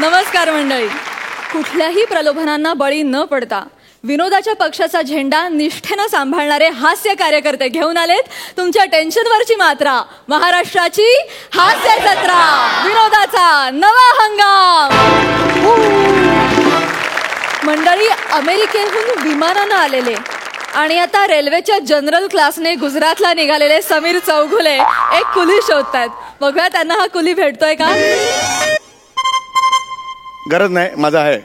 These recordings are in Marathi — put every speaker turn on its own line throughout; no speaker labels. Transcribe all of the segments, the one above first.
नमस्कार मंडळी. कुठल्याही प्रलोभनांना बळी न पडता विनोदाच्या पक्षाचा झेंडा निष्ठेनं सांभाळणारे हास्य कार्यकर्ते घेऊन आलेत तुमच्या टेन्शनवरची मात्रा. महाराष्ट्राची हास्य जत्रा, विनोदाचा नवा हंगाम. मंडळी, अमेरिकेहून विमानानं आलेले आणि आता रेल्वेच्या जनरल क्लासने गुजरातला निघालेले समीर चौघुले एक कुली शोधतायत. बघूया त्यांना हा कुली भेटतोय का.
गरज नाही, माझा आहे.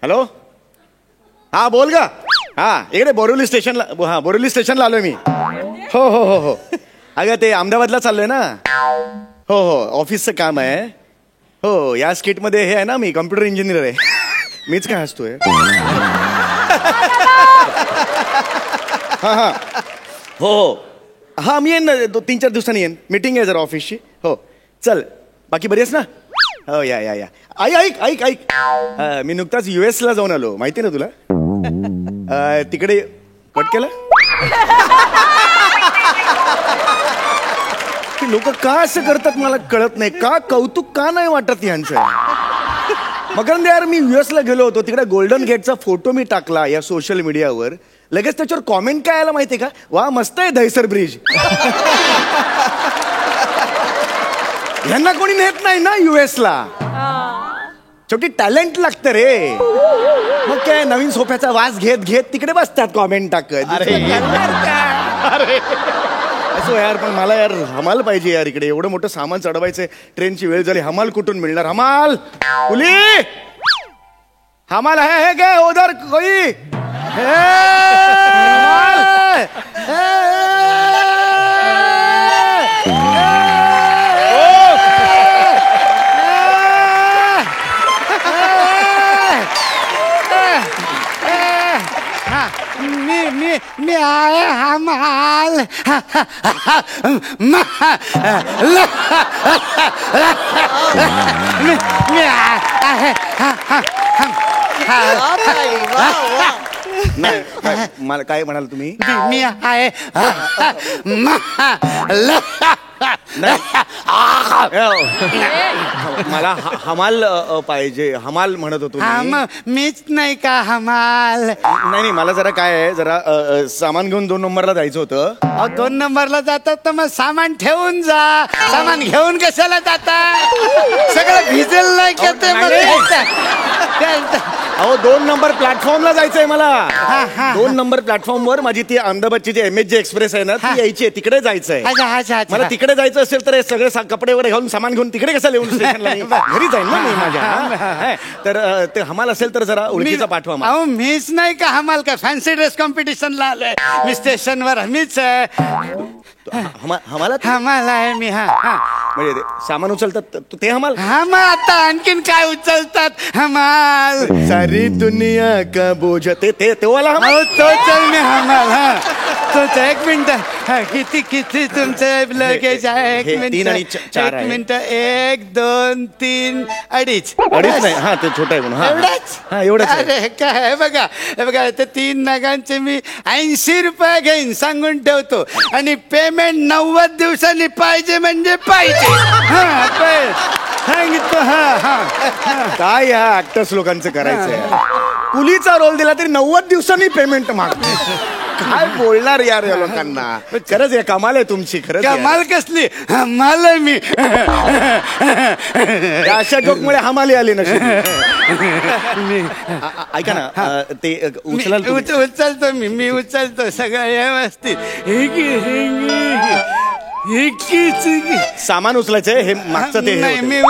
हॅलो, हा बोल का. हा इकडे बोरिवली स्टेशनला. हा बोरिवली स्टेशनला आलोय मी. हो हो हो हो अगं ते अहमदाबादला चाललोय ना. हो हो ऑफिसचं काम आहे. हो या स्किटमध्ये हे आहे ना, मी कम्प्युटर इंजिनियर आहे. मीच काय हसतोय. हा हा हो हो हा मी येईन ना 3-4 दिवसांनी येईन. मीटिंग आहे जरा ऑफिसची. हो चल, बाकी बरी आहेस ना. हो या या या. ऐक ऐक ऐक मी नुकताच US ला जाऊन आलो, माहिती ना तुला. तिकडे कट केलं. लोक का असं करतात मला कळत नाही. का कौतुक का नाही वाटत यांचं. मकरंद यार, मी US ला गेलो होतो. तिकडे गोल्डन गेटचा फोटो मी टाकला या सोशल मीडियावर. लगेच त्याच्यावर कॉमेंट काय आला माहितीये का. वा मस्त आहे दहिसर ब्रिज. यांना कोणी नेत नाही ना US ला. शेवटी टॅलेंट लागतं रे. मग काय नवीन सोफ्याचा वास घेत घेत तिकडे बसतात कॉमेंट टाकत. अरे असो यार, पण मला यार हमाल पाहिजे यार. इकडे एवढं मोठं सामान चढवायचंय, ट्रेनची वेळ झाली. हमाल कुठून मिळणार. हमाल कुली हमाल है क्या उधर कोई.
मी आए हमाल.
मला काय म्हणाल तुम्ही.
मी आहे
मला हमाल पाहिजे. हमाल म्हणत होतो
मीच नाही का हमाल.
नाही मला जरा काय आहे, जरा सामान घेऊन 2 नंबरला जायचं होतं.
2 नंबरला जातात तर मग सामान ठेवून जा. सामान घेऊन कशाला जाता. सगळं भिजेल नाही का ते.
अहो 2 नंबर प्लॅटफॉर्मला जायचंय मला. 2 नंबर प्लॅटफॉर्मवर माझी ती अहमदाबादची जी MSG एक्सप्रेस आहे ना, ती यायची आहे. तिकडे जायचंय मला. तिकडे जायचं असेल तर सगळे कपडे वगैरे घालून सामान घेऊन तिकडे कसं लिहून स्टेशनला घरी जाईल ना मी माझ्या. तर ते हमाल असेल तर जरा ओळखीचा पाठवा.
अहो मीच नाही का हमाल. का फॅन्सी ड्रेस कॉम्पिटिशनला आलोय मी स्टेशनवर. मीच हमाल आहे मी.
म्हणजे सामान उचलतात ते हमाल.
मग आता आणखीन काय उचलतात हमाल.
सारी दुनिया का बोझ ते वाला हमाल.
तोच मी हमाल. तोच. 1 मिनिट. किती तुमचं लगेज आहे. 1 मिनिट.
3 आणि 4
1 मिनिट. 1 2 3 अडीच
नाही. हा ते छोटा आहे म्हणून. एवढंच.
अरे काय बघा बघा, ते 3 नगांचे मी 80 रुपये घेईन सांगून ठेवतो. आणि पेमेंट 90 दिवसांनी पाहिजे म्हणजे पाहिजे. सांगितलं.
काय या ऍक्टर्स लोकांचं करायचंय. कुलीचा रोल दिला तरी 90 दिवसांनी पेमेंट मागतो. काय बोलणार यार या लोकांना. खरंच या कमाल आहे तुमची. खरंच
कमाल कसली. हमाल आहे मी.
अशा जोकमुळे हमाली आली ना. ऐका ना, ते
उचलतो मी उचलतो सगळं व्यवस्थित.
सामान उचलायचंय. हे मागचं ते
नाही मी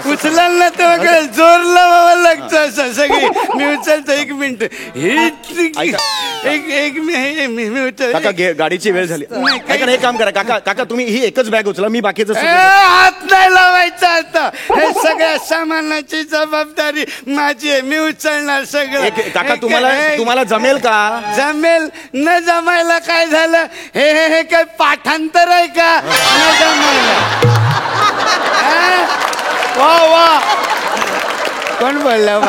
उचलाल ना तर जोर लावावा लागतो असं सगळी. मी उचलतो. 1 मिनिट.
काका गाडीची वेळ झाली. ऐका हे काम करा काका तुम्ही ही एकच बॅग उचला. मी बाकीचं
हात नाही लावायचा आता. हे सगळ्या सामानाची जबाबदारी माझी आहे. मी उचलणार सगळं.
काका तुम्हाला जमेल का.
जमेल न जमायला काय झालं. हे काय पाठांतर आहे का. न जमायला. वा वा कोण बोललं.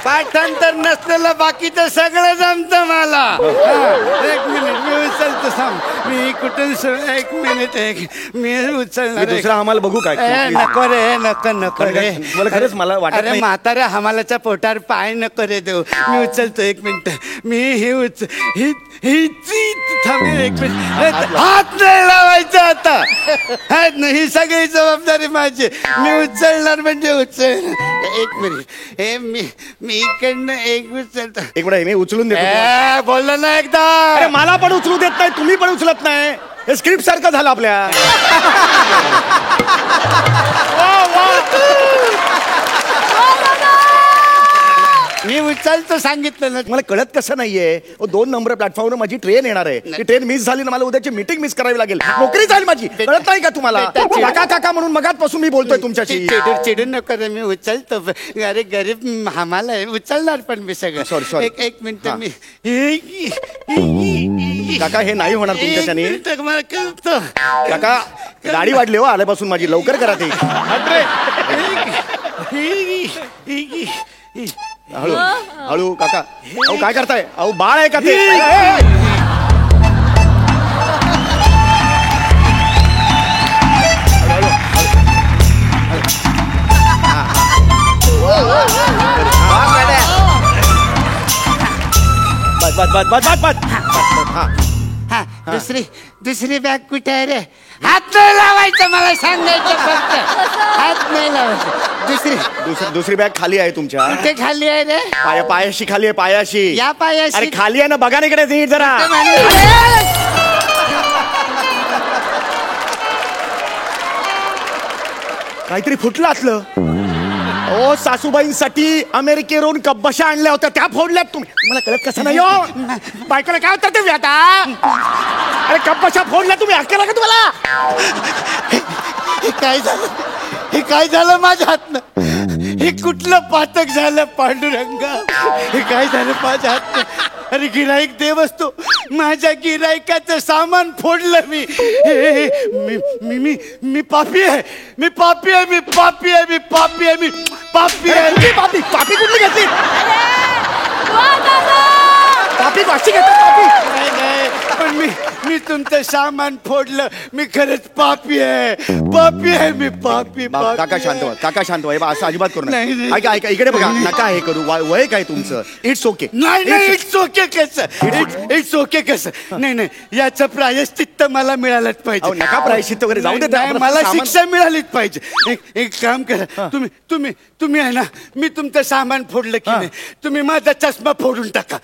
पाठांतर नसलेलं बाकीचं सगळं जमतं मला. एक मिनिट मी उचलतो थांब. मी कुठून एक मिनिट मी उचलणार.
दुसरा आम्हाला बघू काय.
नको रे नको रे.
मला खरंच मला वाटत
अरे
नाही.
म्हाताऱ्या हमालाच्या पोटावर पाय नको रे देऊ. मी उचलतो एक मिनिट. मी थांब एक मिनिट. हात नाही लावायचा आता. हात नाही. ही सगळी जबाबदारी माझी. मी उचलणार म्हणजे उचल. एक मिनिट. हे मी इकडनं एक उचलतो.
एक मिनिट मी उचलून देतो.
बोललो ना एकदा.
अरे मला पण उचलू देत नाही, तुम्ही पण उचलत नाही. हे स्क्रिप्ट सारखं झालं आपल्या.
मी उचलतो सांगितलं ना.
मला कळत कसं नाहीये. 2 नंबर प्लॅटफॉर्मवर माझी ट्रेन येणार आहे. ती ट्रेन मिस झाली ना, मला उद्याची मीटिंग मिस करावी लागेल. नोकरी झाली माझी. कळत नाही का तुम्हाला? काका काका म्हणून मगाचपासून मी बोलतोय तुमच्याशी.
चिडून नको रे. मी उचलतो. अरे गरीब आम्हाला उचलणार पण मी सगळं.
सॉरी.
एक मिनिट. मी
काका हे नाही होणार तुमच्याच्याने.
मला कळतं.
काका गाडी वाढली हो आल्यापासून माझी. लवकर करा ते. हळू हळू काका. अहो काय करताय? अहो बाळ आहे का ते?
दुसरी बॅग कुठे आहे रे? हात नाही लावायचं मला सांगायचं फक्त. हात नाही लावायचं.
दुसरी बॅग खाली आहे तुमच्या.
कुठे खाली आहे रे?
पायाशी खाली आहे. पायाशी.
या पायाशी.
अरे खाली आहे ना, बघा ना इकडे नीट जरा. काहीतरी फुटलं असलं. ओ सासूबाईंसाठी अमेरिकेवरून कब्बशा आणल्या होत्या, त्या फोडल्यात तुम्ही. मला कळत कसं नाही हो. बायकोला काय होतं ते आता? अरे कब्बशा फोडल्या तुम्ही. अक्कल का तुम्हाला?
हे काय झालं माझ्या हातनं? हे कुठलं पातक झालं पांडुरंगा? हे काय झालं माझ्या हातनं? अरे गिराईक देव असतो. माझ्या गिराईकाचं सामान फोडलं मी. मी पापी आहे. मी पापी आहे.
पापी कुठली घेतली? पापी वाशी घेतली.
नाही पण मी तुमचं सामान फोडलं. मी खरंच पापी आहे. मी पापी.
काका शांत व्हा. काका शांत व्हा. असं अजिबात करू
नाही.
नका. ऐका इकडे बघा. नका हे करू. वय काय तुमचं? It's okay.
नाही इट्स ओके कसं? नाही याचं प्रायश्चित्त मला मिळालंच पाहिजे.
नका प्रायश्चित्त वगैरे जाऊ दे.
मला शिक्षा मिळालीच पाहिजे. एक काम करा. तुम्ही आहे ना, मी तुमचं सामान फोडलं की नाही, तुम्ही माझा चष्मा फोडून टाका.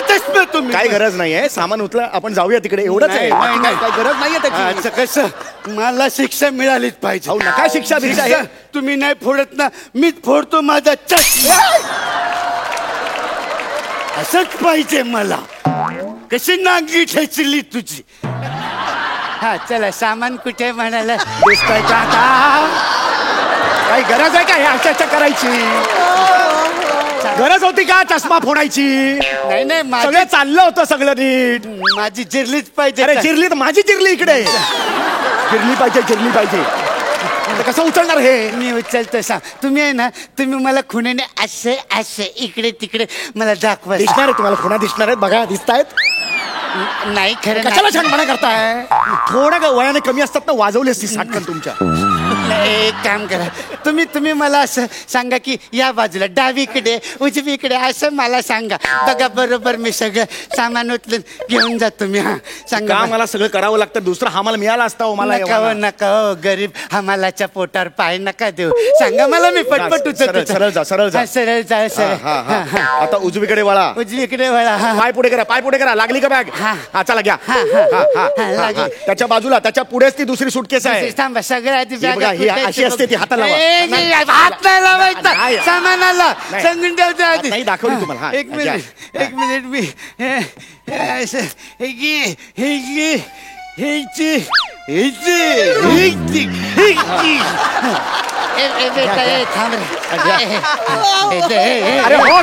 चष्मा तुम्ही.
काय गरज नाहीये. सामान उचला, आपण जाऊया तिकडे. एवढंच आहे.
नाही.
काय गरज नाहीये त्याची.
असं कसं? मला शिक्षा मिळालीच पाहिजे.
नका शिक्षा भिक्षा.
तुम्ही नाही फोडत ना, मीच फोडतो माझा चष्मा. असंच पाहिजे मला. कशी नांगी ठेचली तुझी. हा चला, सामान कुठे म्हणाला?
दिसतंय का आता? काही गरज आहे का हे अशा करायची? गरज होती का चष्मा फोडायची?
नाही
सगळं चाललं होतं सगळं नीट.
माझी चिरलीच पाहिजे.
अरे चिरली तर माझी चिरली इकडे. चिरली पाहिजे. कसं उचलणार हे?
मी उचलतो सांग. तुम्ही आहे ना, तुम्ही मला खुणेने असे इकडे तिकडे मला दाखवा.
दिसणार आहे तुम्हाला? खुणा दिसणार आहेत बघा. दिसतायत?
नाही खरं.
कशाला छानपणा करताय? थोडं वयाने कमी असतात ना, वाजवली असती साटकन तुमच्या.
एक काम करा. तुम्ही मला असं सांगा की या बाजूला, डावीकडे, उजवीकडे असं मला सांगा. बघा बरोबर मी सगळं सामान उचलून घेऊन जातो मी. हा सांगा.
का मला सगळं करावं लागतं? दुसरा हमाल मिळाला असता हो मला.
नका हो गरीब हमालाच्या पोटावर पाय नका देऊ. सांगा मला, मी पटपट उचलतो.
सरळ जा. आता उजवीकडे वळा. पाय पुढे करा. लागली का बॅग? हा चला घ्या. त्याच्या बाजूला, त्याच्या पुढेच ती दुसरी सुटकेस आहे.
थांबा. सगळ्या आधी
ही अशी असते ती. हाताला
हात नाही लावायचा सामानाला. सांगून ठेवतो आधी.
नाही दाखवली तुम्हाला.
एक मिनिट मी बेटा थांब रे.
अरे हो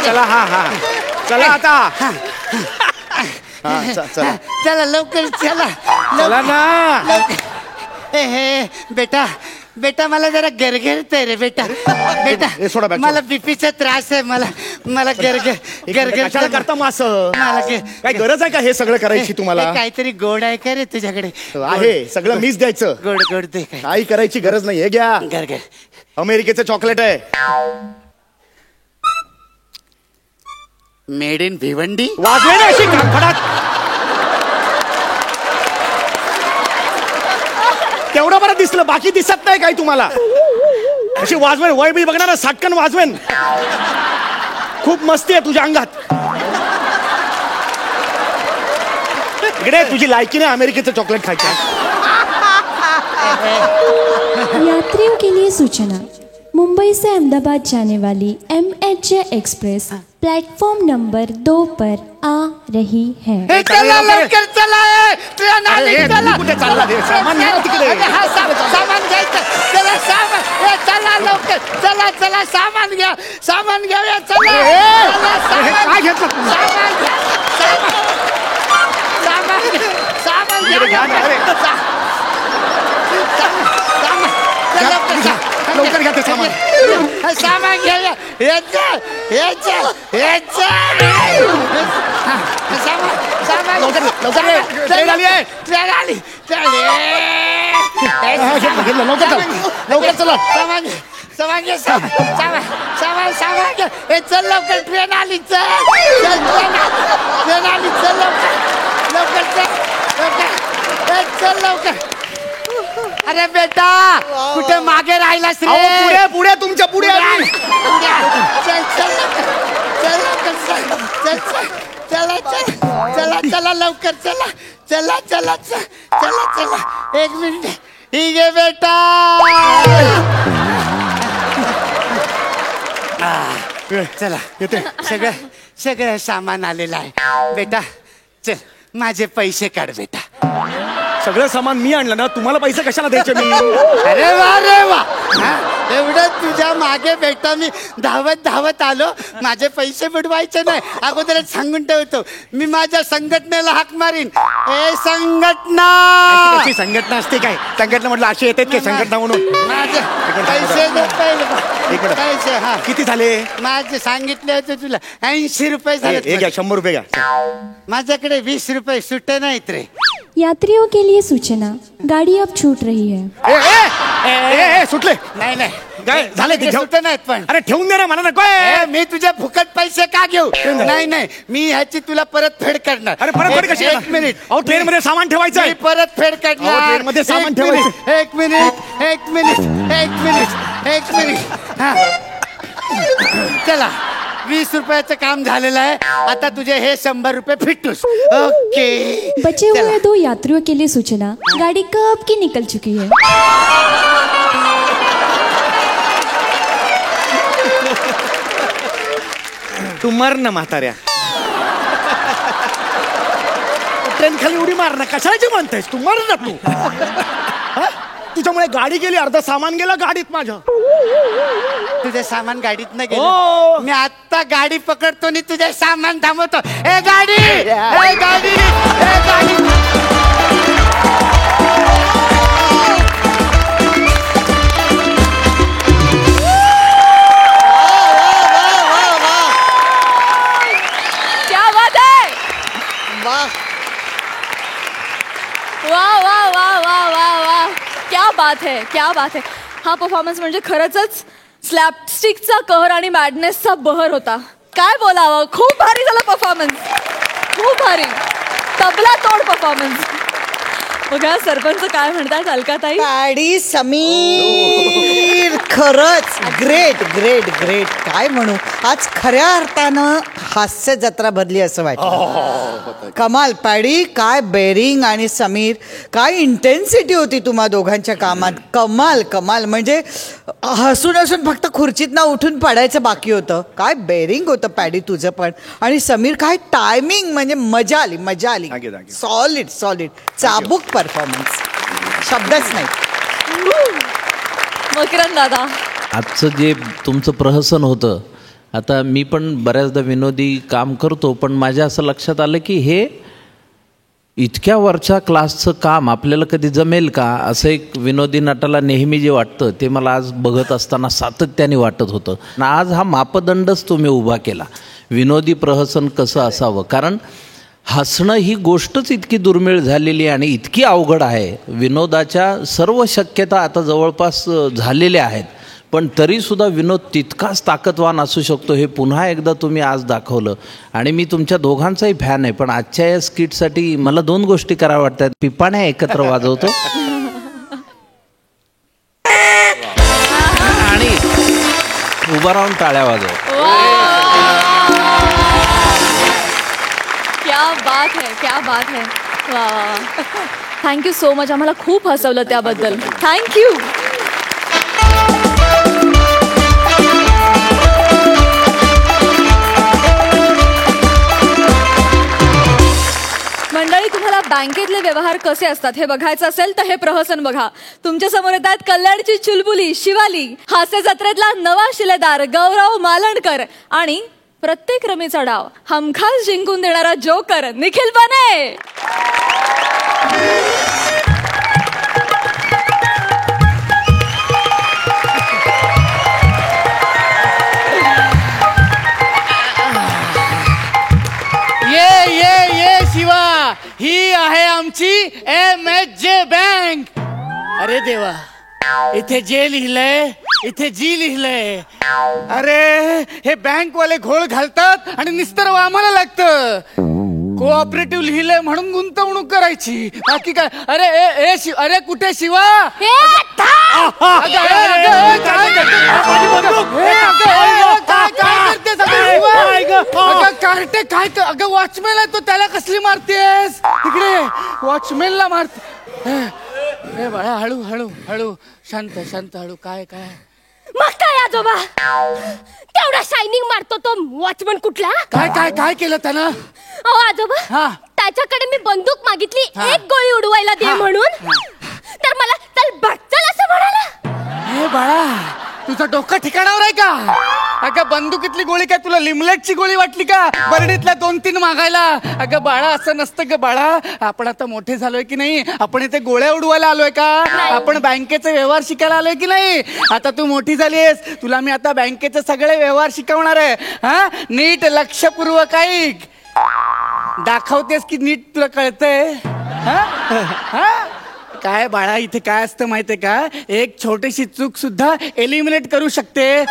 चला हा चला आता चला
चला लवकर चला
चला ना
लवकर. हे बेटा बेटा मला जरा गरगरतंय रे बेटा बेटा
हे सोडा बॅग,
मला बीपीचा त्रास आहे मला
कशाला करता मग असं
मला
काय गरज आहे का हे सगळं करायची तुम्हाला
काहीतरी गोड आहे का रे तुझ्याकडे
आहे सगळं मीच द्यायचं
गोड गोड दे काय
काही करायची गरज नाही हे घ्या
गरगर
अमेरिकेचं चॉकलेट आहे
मेड इन भिवंडी
वाजवे ना अशी फडात तेवढं बरं दिसलं बाकी दिसत नाही काय तुम्हाला अशी वाजवेन वय बी बघणार साटकन वाजवेन खूप मस्ती आहे तुझ्या अंगात इकडे तुझी लायकी नाही अमेरिकेचं चॉकलेट खायचं
यात्रियों के लिए सूचना मुंबई से अहमदाबाद जाने वाली MHJ एक्सप्रेस प्लेटफॉर्म नंबर 2 पर आ रही है.
चला लवकर चला ट्रेन आली चला
कुठे चालला रे? सामान घ्या तिकडे.
हा, सामान घ्यायचं चला सामान चला लवकर चला चला सामान घ्या चला चला,
काय घेतलं तू?
सामान घ्या सामान
इकडे घ्या ना, अरे. लवकर घ्या ते सामान
सामान घ्या सामान
लवकर ये. ट्रेन आली आहे.
ट्रेन आली
घेतलं लवकर चला
सामान घे सामान घे हे चल लवकर ट्रेन आली चल ट्रेन आली चल लवकर चल लवकर अरे बेटा कुठे मागे राहिलास रे
पुढे पुढे तुमच्या पुढे आली.
चला लवकर चला एक मिनिट ठीक आहे बेटा चला
येते
सगळं सामान आलेलं आहे बेटा चल माझे पैसे काढ बेटा
सगळं सामान मी आणलं ना तुम्हाला पैसे कशाला द्यायचे मी
अरे वा हा, एवढं तुझ्या मागे बेटा मी धावत आलो माझे पैसे बुडवायचे नाही अगोदरच सांगून ठेवतो मी माझ्या संघटनेला हाक मारीन ए संघटना
कशी संघटना असते काय संघटना म्हटलं असे येतात की संघटना म्हणून
माझे पैसे दे पहिले.
इकडं.
पैसे हा
किती झाले
माझे सांगितले होते तुला 80 रुपये
हे घ्या
झाले
100 रुपये घ्या
माझ्याकडे 20 रुपये सुट्टे नाहीत रे
यात्रियों के लिए सूचना गाड़ी अब छूट रही है.
ए, सुटले
नाही
काय झालं ते
सुट्टे नाहीत पण
अरे ठेवून दे ना मला नको
मी तुझे फुकट पैसे का घेऊ नाही मी ह्याची तुला परत फेड करणार
अरे परत कशी
एक मिनिट
अहो ट्रेन मध्ये सामान ठेवायचं
मी परत फेड करणार
अहो, ट्रेनमध्ये सामान ठेवायचं.
एक मिनिट हा चला 20 रुपयाचं काम झालेलं आहे आता तुझे हे 100 रुपये फिटूस ओके
बचे हुए 2 यात्रियों के लिए सूचना गाड़ी कब की निकल चुकी है.
तू मर ना म्हाताऱ्या ट्रेन खाली उडी मार ना कशाची म्हणतेस तू मर ना तू हा? तुझ्यामुळे गाडी गेली अर्ध सामान गेलं गाडीत माझ्या
तुझे सामान गाडीत नाही
हो.
गेलं मी आता गाडी पकडतो आणि तुझे सामान थांबवतो ए गाडी
क्या बात है वाह वाह वाह वाह वाह वाह क्या बात है हा परफॉर्मन्स म्हणजे खरंच स्लॅपस्टिकचा कहर आणि मॅडनेसचा बहर होता काय बोलावं खूप भारी झाला परफॉर्मन्स खूप भारी तबला तोड परफॉर्मन्स बघा सरपंच काय म्हणतात अलकाताई
गाडी समीर खरंच ग्रेट ग्रेट ग्रेट काय म्हणू आज खऱ्या अर्थानं हास्य जत्रा भरली असं वाटतं कमाल पॅडी काय बेरिंग आणि समीर काय इंटेन्सिटी होती तुम्हा दोघांच्या कामात कमाल कमाल म्हणजे हसून हसून फक्त खुर्चीतनं उठून पडायचं बाकी होतं काय बेरिंग होतं पॅडी तुझं पण आणि समीर काय टायमिंग म्हणजे मजा आली
Thank you.
सॉलिड चाबूक परफॉर्मन्स शब्दच नाही
मकरंद दादा
आजचं जे तुमचं प्रहसन होतं आता मी पण बऱ्याचदा विनोदी काम करतो, पण माझ्या असं लक्षात आलं की हे इतक्या वरच्या क्लासचं काम आपल्याला कधी जमेल का, असं एक विनोदी नटाला नेहमी जे वाटतं ते मला आज बघत असताना सातत्याने वाटत होतं. आणि आज हा मापदंडच तुम्ही उभा केला, विनोदी प्रहसन कसं असावं. कारण हसणं ही गोष्टच इतकी दुर्मिळ झालेली आणि इतकी अवघड आहे. विनोदाच्या सर्व शक्यता आता जवळपास झालेल्या आहेत, पण तरीसुद्धा विनोद तितकाच ताकदवान असू शकतो हे पुन्हा एकदा तुम्ही आज दाखवलं. आणि मी तुमच्या दोघांचाही फॅन आहे, पण आजच्या या स्किटसाठी मला 2 गोष्टी कराव्या वाटतात. पिपाण्या एकत्र वाजवतो आणि उभा राहून टाळ्या वाजवतो.
क्या बात है, क्या बात है. वा, थँक्यू सो मच. आम्हाला खूप हसवलं त्याबद्दल. थँक्यू. मंडळी, तुम्हाला बँकेतले व्यवहार कसे असतात हे बघायचं असेल तर हे प्रहसन बघा. तुमच्या समोर येतात कल्याणची चुलबुली शिवाली, हास्य जत्रेतला नवा शिलेदार गौरव मालणकर आणि प्रत्येक रमीचा डाव हमखास जिंकून देणारा जोकर निखिल बने.
ये शिवा, ही आहे आमची MHJ बँक. अरे देवा, इथे जे लिहिलंय इथे जी लिहिलंय. अरे हे बँकवाले घोळ घालतात आणि निस्तर आम्हाला लागतं. कोऑपरेटिव्ह लिहिलंय म्हणून गुंतवणूक करायची, बाकी काय. अरे अरे कुठे शिवा? कार्टे काय? अगं वॉचमॅन आहे तो, त्याला कसली मारतेस? तिकडे वॉचमॅनला मारते. ए बाळा, हळू हळू हळू, शांत शांत, हळू. काय काय
मग काय आजोबा, तेवढा शायनिंग मारतो तो वॉचमन कुठला?
काय काय काय केलं त्यानं?
अहो आजोबा,
हा.
त्याच्याकडे मी बंदूक मागितली
हा.
1 गोळी उडवायला दे म्हणून, तर मला चल बघ चल असं म्हणाला.
हे बाळा, तुझं डोकं ठिकाणावर आहे का? अगं बंदुकीतली गोळी काय तुला लिमलेटची गोळी वाटली का? बरडीतल्या 2-3 मागायला? अगं बाळा, असं नसतं ग बाळा. आपण आता मोठे झालोय की नाही? आपण इथे गोळ्या उडवायला आलोय का? आपण बँकेचे व्यवहार शिकायला आलोय की नाही? आता तू मोठी झालीस, तुला मी आता बँकेचे सगळे व्यवहार शिकवणार आहे. हा, नीट लक्षपूर्वक ऐक. दाखवतेस की नीट तुला कळतंय? काय बाळा, इथे काय असतं माहितीये का? एक छोटीशी चूक सुद्धा एलिमिनेट करू शकते.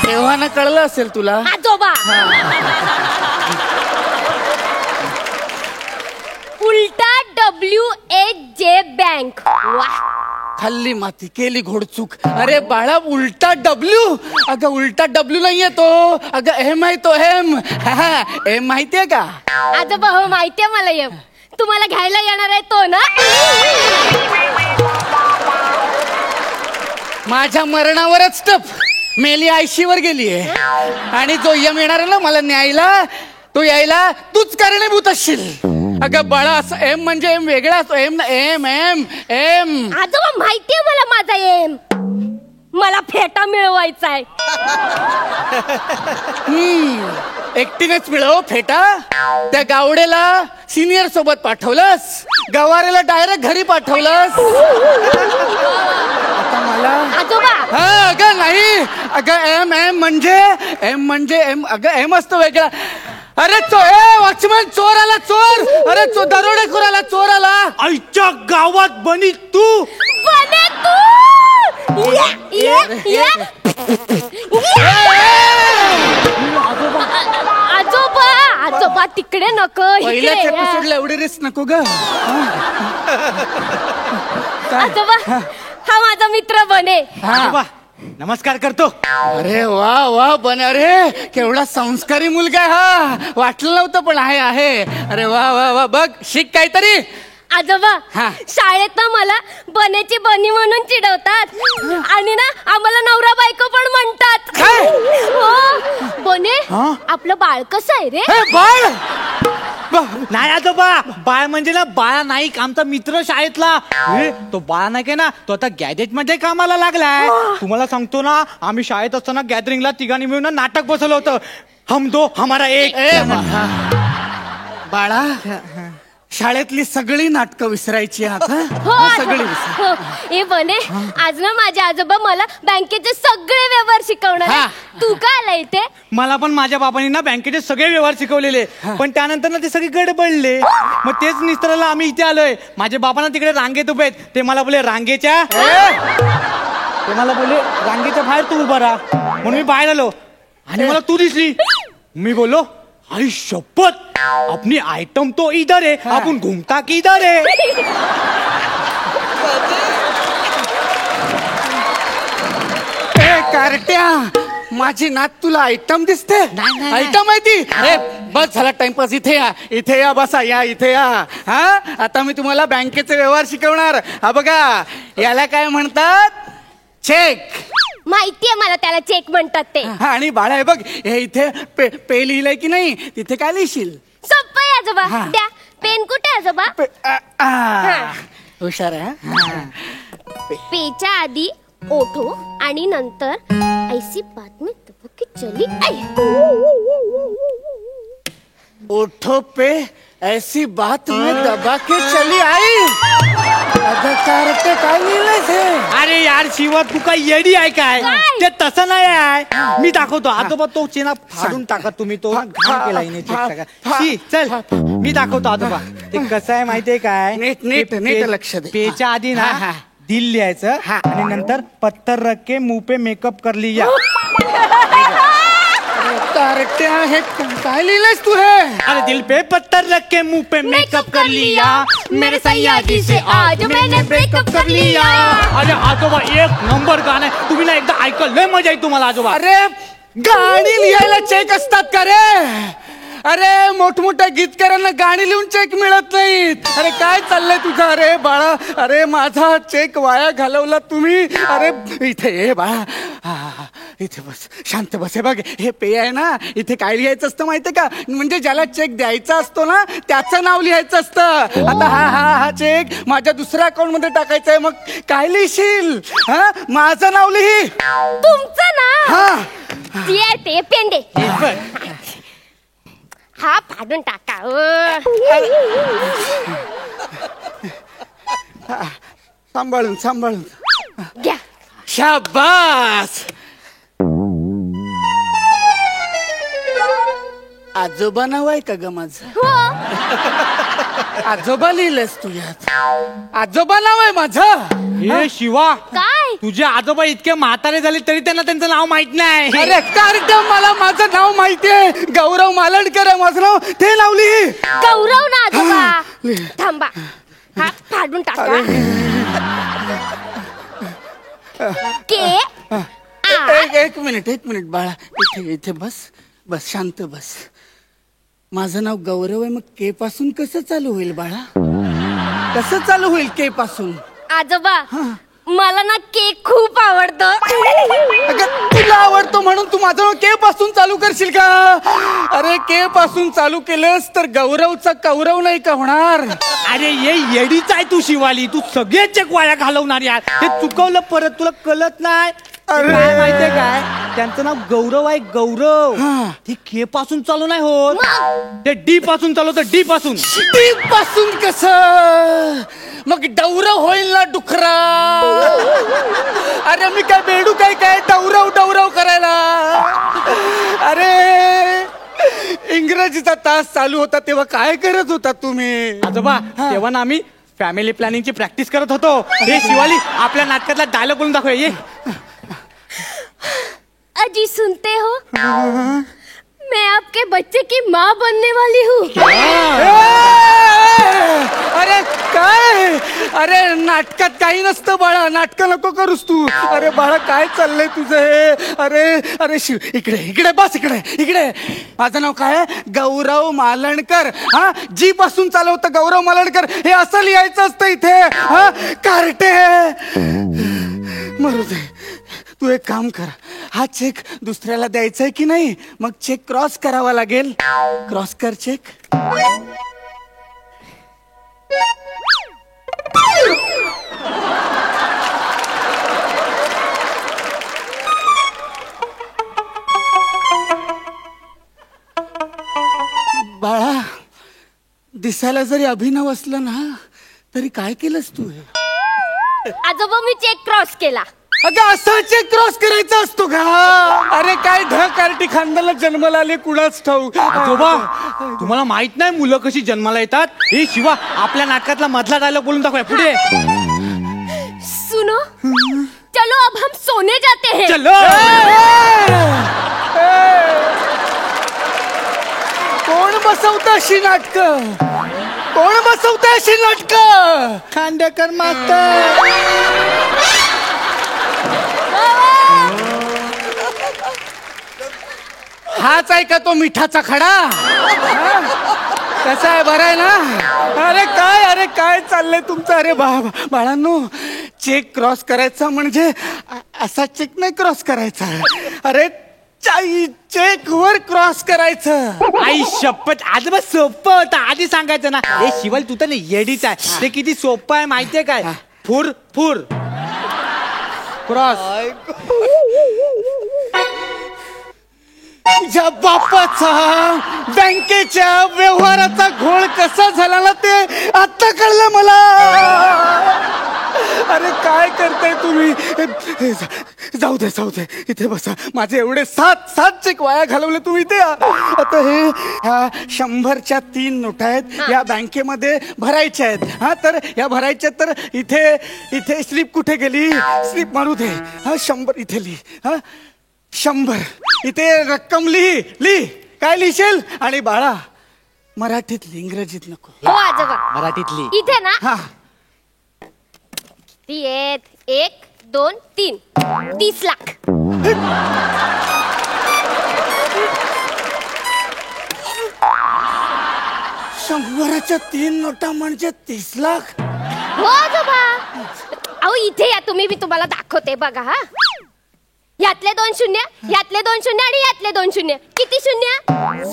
तेव्हा ना कळलं असेल तुला.
आजोबा, उलटा WHJ बँक. वाह,
खाल्ली माती केली घोडचूक. अरे बाळा, उलटा W. अगं उलटा W नाहीये तो, अगं M आहे तो. M माहितीये का?
आजोबा हो, माहितीये मला. एम तुम्हाला घ्यायला येणार आहे तो ना?
माझ्या मरणावरच टप मेली, आयशीवर गेलीये. आणि जो यम येणार आहे ना मला न्यायला, तो यायला तूच कारणीभूत असशील. अगं बाळा, असं एम म्हणजे एम वेगळा असतो. एम एम एम एम
आजोबा, माहितीये मला माझा एम. मला फेटा मिळवायचा आहे.
एकटीनेच मिळव फेटा. त्या गावडेला सिनियर सोबत पाठवलंस, गवारेला डायरेक्ट घरी पाठवलंस. आता मला
आजोबा,
हा, अगं नाही, अगं एम म्हणजे एम. अगं एम असतो वेगळा. अरे वॉचमॅन, चोर आला, चोर. अरे दरोडेखोर आला, चोर आला.
आईच्या गावात बनी तू.
बने तू. आजोबा, आजोबा तिकडे नको,
पहिल्याच
इकडे या.
एपिसोडला एवढी रिस्क नको ग.
आजोबा, हा माझा मित्र बने.
नमस्कार करतो.
अरे वा वा, बने. अरे केवढा संस्कारी मुलगा आहे हा. वाटलं नव्हतं पण आहे. अरे वा वा वा, बघ शिक काहीतरी.
आजोबा,
हा.
शाळेत ना मला बनेची बनी म्हणून चिडवतात आणि ना आम्हाला नवरा बायको पण म्हणतात.
काय?
हो. बने, आपलं बाळ कसं आहे रे?
हे बाळ नाही आजोबा, बाळ म्हणजे ना बाळा नाईक, आमचा मित्र शाळेतला. तो बाळा नाईक आहे ना, तो आता गॅजेट मध्ये कामाला लागलाय. तुम्हाला सांगतो ना, आम्ही शाळेत असताना गॅदरिंगला तिघांनी मिळून ना नाटक बसवलं होतं, हम दो हमारा एक.
बाळा, शाळेतली सगळी नाटकं विसरायची आता. सगळी विसर.
हे बने, आज ना माझे आजोबा मला बँकेचे सगळे व्यवहार शिकवणार आहे. तू का आला इथे?
मला पण माझ्या बाबांनी ना बँकेचे सगळे व्यवहार शिकवलेले, पण त्यानंतर ना ते सगळे गडबडले. मग तेच निस्तराला आम्ही इथे आलोय. माझे बाबा ना तिकडे रांगेत उभे आहेत. ते मला बोले रांगेच्या बाहेर तू उभा राहा, म्हणून मी बाहेर आलो आणि मला तू दिसली. मी बोललो, आई शपथ, अपनी आइटम तो इधर है, आपण घुमता की इधर है.
कारट्या, माझी नात तुला आयटम दिसते? आयटम आहे ती. अरे बस झाला टाइमपास. इथे या, इथे या, बसा, या इथे या. हा, आता मी तुम्हाला बँकेचे व्यवहार शिकवणार. हा बघा, याला काय म्हणतात? चेक.
माहितीये मला त्याला चेक म्हणतात ते.
हा, आणि बाळा हे बघ, हे इथे पे लिहिलंय की नाही, तिथे काय लिहिशील?
सोपं आहे आजोबा. द्या पेन. कुठे आजोबा?
हुशार आहे.
पेच्या आधी ओठो आणि नंतर ऐसी बात में तबकी चली आई.
ओठो पे ऐसी बात में दबा के चली आई. कारटे काय लिहिलंय?
अरे यार शिवा, तू काय येडी आहे काय? ते तसं नाही आहे. मी दाखवतो आजोबा, तो चेना फाडून टाका तुम्ही. तो घाण केला हिने चेक टाका. चल मी दाखवतो आजोबा. ते कसं आहे माहितीये काय?
नीट लक्ष दे.
पेच्या आधी ना दिल लिहायचं आणि नंतर पत्थर रख के मुंह पे मेकअप कर लिया.
कारटे हे काय लिहिलंयस तू? हे
अरे दिल पे पत्थर रख के मुंह पे मेकअप कर लिया, मेरे सयाजी से आज मैंने ब्रेकअप कर लिया. अरे आजोबा, एक नंबर गाणं आहे. तुम्ही ना एकदा ऐकलं, लय मजा येईल तुम्हाला आजोबा.
अरे गाणी लिहायला चेक असतात का रे? अरे मोठमोठ्या गीतकारांना गाणी लिहून चेक मिळत नाहीत. अरे काय चाललंय तुझं? अरे बाळा, अरे माझा चेक वाया घालवला तुम्ही. अरे इथे ये बाळा, इथे बस, शांत बस. हे बघ, हे पेय आहे ना, इथे काय लिहायचं असतं माहितीये का? म्हणजे ज्याला चेक द्यायचा असतो ना, त्याचं नाव लिहायचं असतं. आता हा चेक माझ्या दुसऱ्या अकाउंट मध्ये टाकायचा आहे. मग काय लिहिशील? हा, माझं नाव लिही.
तुमचं नाव?
हा,
ते पेंडे. हा फाडून टाका.
सांभाळून
घ्या.
शाबास. आजोबा नाव आहे का ग माझं?
हो.
आजोबा लिहिलंस तू यात? आजोबा नाव आहे माझं?
हे शिवा,
काय?
तुझे आजोबा इतके म्हातारे झाले तरी त्यांना त्यांचं नाव माहित नाही.
अरे कारट्या, मला माझं नाव माहितीये. गौरव मालणकर आहे माझं नाव. ते नाव लिही.
गौरव ना आजोबा. थांबा, हा फाडून टाका. के
एक मिनिट बाळा, इथे बस शांत बस. माझं नाव गौरव आहे, मग के पासून कसं चालू होईल बाळा? कसं चालू होईल के पासून?
आजोबा, मला ना केक खूप आवडतो.
अगं तुला आवडतो म्हणून तू माझं नाव के पासून चालू करशील का? अरे के पासून चालू केलंस तर गौरवचा कौरव नाही का होणार?
अरे ये येडीच आहे तू शिवाली. तू सगळे चेक वाया घालवणार यार. ते चुकवलं परत, तुला कळत नाही. काय माहितीये काय, त्यांचं नाव गौरव आहे. गौरव ते के पासून चालू नाही होत, ते डी पासून चालवतं. डी पासून.
डी पासून कसं? मग डौरव होईल ना डुकरा. अरे मी काय बेडू काय डौरव करायला? अरे इंग्रजीचा तास चालू होता तेव्हा काय करत होता तुम्ही?
आजोबा, तेव्हा ना आम्ही फॅमिली प्लॅनिंगची प्रॅक्टिस करत होतो. हे शिवाली, आपल्या नाटकातला डायलॉग बोलून दाखव. ये.
अजी सुनते हो, मैं आपके बच्चे की माँ बनने वाली हूँ.
अरे काय? अरे नाटकात काही नसतं बाळा. नाटक नको करूस तू. अरे बाळा, काय चाललंय तुझं हे? अरे शिव, इकडे बस. इकडे माझं नाव काय आहे? गौरव मालणकर. हा, जी पासून चालवतं गौरव मालणकर. हे असं लिहायचं असतं इथे. हा कारटे, मरू दे.
तू एक काम कर, हा चेक दुसऱ्याला द्यायचा आहे की नाही, मग चेक क्रॉस करावा लागेल. क्रॉस कर चेक. बाळा, दिसायला जरी अभिनव असलं ना तरी काय केलंस तू हे?
आजोबा मी चेक क्रॉस केला.
अगं असा चेक क्रॉस करायचा असतो का? अरे काय कार्टी खानदाला जन्माला आले कुणाच ठाऊक.
आजोबा तुम्हाला माहित नाही मुलं कशी जन्माला येतात? हे शिवा आपल्या नाटकातला मधला डायलॉग बोलून दाखवूया पुढे.
सुनो, चलो अब हम सोने जाते हैं.
चलो.
कोण बसवतं अशी नाटक? कोण बसवतं अशी नाटक? खांडेकर मास्तर. हाच आहे का तो मिठाचा खडा? कसा आहे, बरा आहे ना? अरे काय चाललंय तुमचं? अरे बाळांनो, चेक क्रॉस करायचा म्हणजे असा चेक नाही क्रॉस करायचा. अरे चेक वर क्रॉस करायचं.
आई शपथ, आजोबा सोपं होतं. आधी सांगायचं ना. हे शिवाल तू तर येडीच आहे. ते किती सोपं आहे माहितीये काय? फुर फुर क्रॉस.
तुझ्या बापाचा बँकेच्या व्यवहाराचा घोळ कसा झाला ना ते आता कळलं मला. अरे काय करताय तुम्ही? जाऊ दे इथे बसा. माझे एवढे सात चेक वाया घालवले तुम्ही इथे. आता हे 100च्या 3 नोटा आहेत, या बँकेमध्ये भरायच्या आहेत. हा, तर या भरायच्या, तर इथे स्लिप कुठे गेली? स्लिप मारू दे. हा, 100 इथे लिही. हा, 100 इथे रक्कम लिही. काय लिहिशील? आणि बाळा, मराठीत लिही, इंग्रजीत नको.
हो आजोबा.
मराठीतली.
इथे ना
हा,
ती 1 2 3 30 लाख.
100च्या 3 नोटा म्हणजे 30 लाख.
हो आजोबा. अहो इथे या तुम्ही, मी तुम्हाला दाखवते बघा. हा, यातले 2 शून्य, यातले 2 शून्य आणि यातले 2 शून्य. किती शून्य?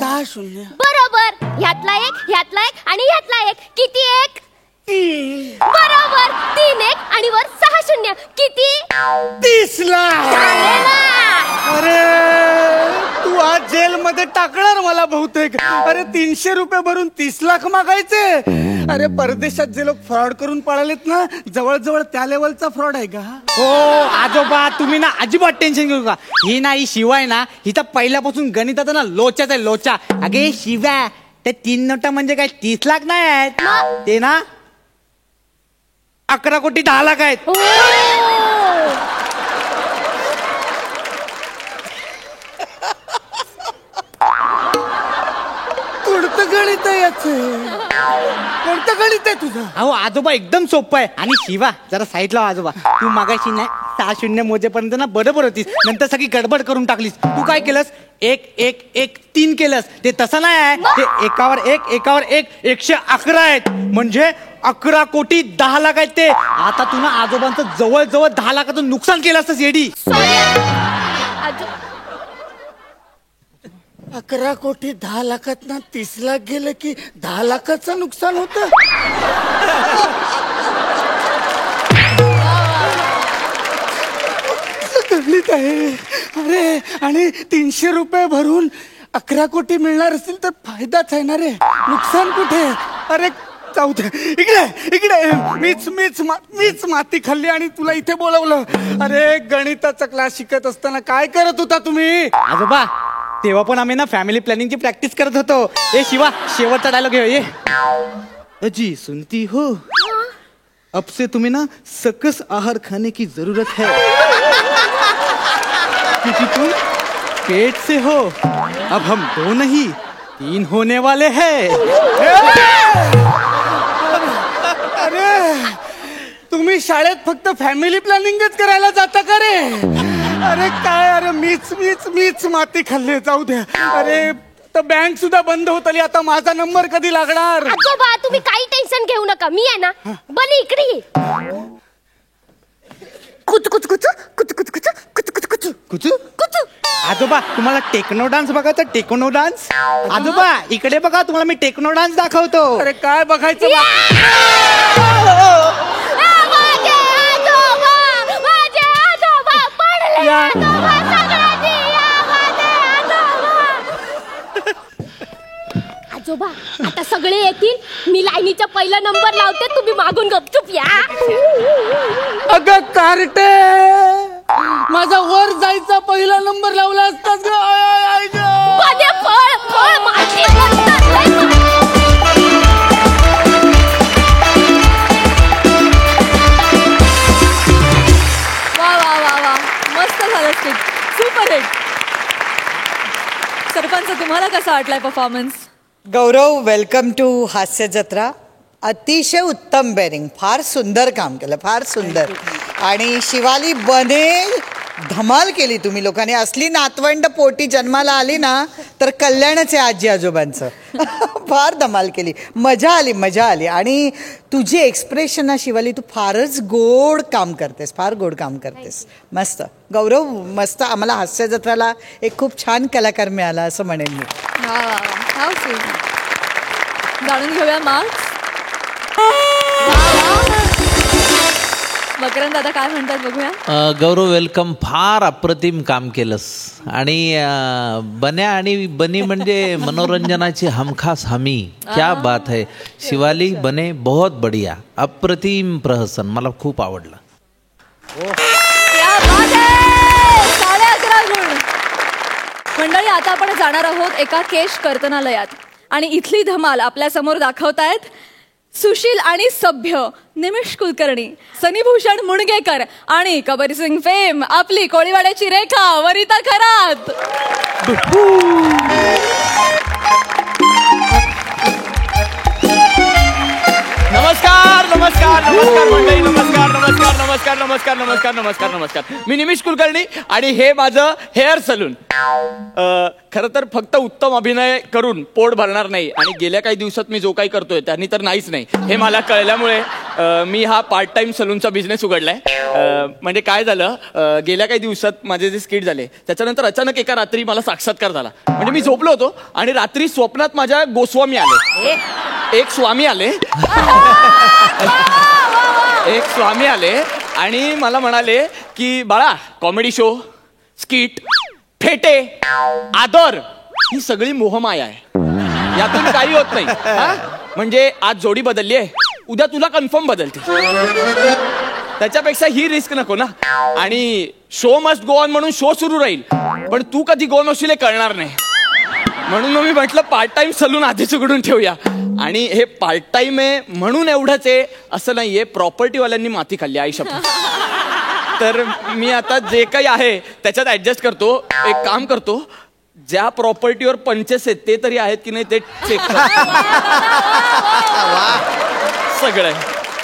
6 शून्य.
बरोबर. यातला एक आणि यातला एक. किती एक?
3.
बरोबर. 3 1 आणि वर 6 शून्य. किती?
30 लाख.
झाले ना.
अरे तू आज जेलमध्ये टाकणार मला बहुतेक. अरे 300 रुपये भरून 30 लाख मागायचे. अरे परदेशात जे लोक फ्रॉड करून पळालेत ना, जवळ त्या लेवलचा फ्रॉड आहे का?
हो आजोबा, तुम्ही ना अजिबात टेन्शन घेऊ नका. ही ना, ही शिवाय ना, हिचा पहिल्यापासून गणिताचा ना लोचाच आहे, लोचा. अगे शिव्या, त्या 3 नोटा म्हणजे काय 30 लाख नाही आहेत. ते ना 11 कोटी 10 लाख आहेत.
हो.
कोणतं गणित आहे याचं? कोणतं गणित आहे तुझं?
अहो आजोबा एकदम सोपं आहे. आणि शिवा जरा साईडला आजोबा, तू मागाशी नाही 6 शून्य मोजेपर्यंत ना बरोबर होतीस, नंतर सगळी गडबड करून टाकलीस. तू काय केलंस? 1 1 1 3 केलंस. ते तसं नाही आहे. ते एकावर 1 111 आहेत. म्हणजे 11 कोटी 10 लाख आहेत ते. आता तू ना आजोबांचं जवळ 10 लाखाचं नुकसान केलं असतंस येडी.
11 कोटी 10 लाखात ना 30 लाख गेलं की 10 लाखाचं नुकसान होतं. गणित आहे. अरे आणि 300 रुपये भरून 11 कोटी मिळणार असतील तर फायदाच आहे ना रे. नुकसान कुठे? अरे जाऊ दे. इकडे मीच माती खाल्ली आणि तुला इथे बोलवलं. अरे गणिताचा क्लास शिकत असताना काय करत होता तुम्ही?
आजोबा तेव्हा पण आम्ही ना फॅमिली प्लॅनिंगची प्रॅक्टिस करत होतो. ए शिवा, शेवटचा डायलॉग घे. ये अजी सुनती हो, अब से तुम्हें ना सकस आहार खाने की जरूरत है, क्योंकि तुम पेट से हो. अब हम 2 नहीं 3 होने वाले हैं.
अरे तुम्ही शाळेत फक्त फॅमिली प्लॅनिंगच करायला जाता का रे? अरे काय, अरे मीच माती खाल्ली. जाऊ द्या. अरे तर बँक सुद्धा बंद होत आली. आता माझा नंबर कधी लागणार?
आजोबा तुम्ही काही टेन्शन घेऊ नका. मी आहे ना. बनी इकडे ये. कुच कुच कुच कुच कुच कुच कुच कुच
कुचू आजोबा तुम्हाला टेक्नो डान्स बघायचा टेक्नो डान्स आजोबा इकडे बघा तुम्हाला मी टेक्नो डान्स दाखवतो.
अरे काय बघायचं
आजोबा आता सगळे येतील, मी लाईनीचा पहिला नंबर लावते, तुम्ही मागून गपचूप या.
अगं कार्टे, माझा वर जायचा पहिला नंबर लावला असताच
मध्ये फळ फळ माझे
वा वा वा वा, मस्त झालं स्किट, सुपर हिट. सरपंच, तुम्हाला कसा वाटलाय परफॉर्मन्स?
गौरव, वेलकम टू हास्य जत्रा. अतिशय उत्तम बेरिंग, फार सुंदर काम केलं, फार सुंदर. आणि शिवाली बने, धमाल केली तुम्ही लोकांनी. असली नातवंड पोटी जन्माला आली ना तर कल्याणच आहे आजी आजोबांचं. फार धमाल केली, मजा आली, मजा आली. आणि तुझी एक्सप्रेशन ना शिवाली, तू फारच गोड काम करतेस, फार गोड काम करतेस. मस्त गौरव, मस्त. आम्हाला हास्य जत्राला एक खूप छान कलाकार मिळाला असं म्हणेन मी.
वा वा वा, हाव स्वीट. जाणून घेऊया मार्क्स. मकरंद दादा काय म्हणतात बघूया.
गौरव, वेलकम. फार अप्रतिम काम केलंस. आणि बन्या आणि बनी म्हणजे मनोरंजनाची हमखास हमी. क्या बात है. शिवाली, बने, बहुत बढिया, अप्रतिम प्रहसन, मला खूप आवडलं.
क्या बात है. 11.5 गुण. मंडळी, आता आपण जाणार आहोत एका केश कर्तनालयात आणि इथली धमाल आपल्या समोर दाखवतायत सुशील आणि सभ्य निमिष कुलकर्णी, सनीभूषण मुणगेकर आणि कबीर सिंग फेम आपली कोळीवाड्याची रेखा वरिता खरात.
नमस्कार नमस्कार नमस्कार मंडळी, नमस्कार नमस्कार नमस्कार नमस्कार नमस्कार नमस्कार नमस्कार. मी निमिष कुलकर्णी आणि हे माझं हेअर सलून. खरं तर फक्त उत्तम अभिनय करून पोट भरणार नाही आणि गेल्या काही दिवसात मी जो काही करतोय त्यांनी तर नाहीच नाही हे मला कळल्यामुळे मी हा पार्ट टाइम सलूनचा बिझनेस उघडलाय. म्हणजे काय झालं, गेल्या काही दिवसात माझे जे स्किट झाले त्याच्यानंतर अचानक एका रात्री मला साक्षात्कार झाला. म्हणजे मी झोपलो होतो आणि रात्री स्वप्नात माझ्या गोस्वामी आले, एक स्वामी आले आणि मला म्हणाले की बाळा, कॉमेडी शो, स्किट, फेटे, आदर ही सगळी मोहमाया आहे, यातून काही होत नाही. म्हणजे आज जोडी बदलली आहे, उद्या तुला कन्फर्म बदलते, त्याच्यापेक्षा ही रिस्क नको ना. आणि शो मस्ट गो ऑन म्हणून शो सुरू राहील, पण तू कधी गो होशील हे कळणार नाही. म्हणून मग मी म्हटलं पार्ट टाइम सलून आधीच उघडून ठेवूया. आणि हे पार्ट टाइम आहे म्हणून एवढंच आहे असं नाहीये, प्रॉपर्टीवाल्यांनी माती खाल्ली आयुष्यात. तर मी आता जे काही आहे त्याच्यात ऍडजस्ट करतो. एक काम करतो, ज्या प्रॉपर्टीवर पंचेस आहेत ते तरी आहेत की नाही ते चेक सगळं.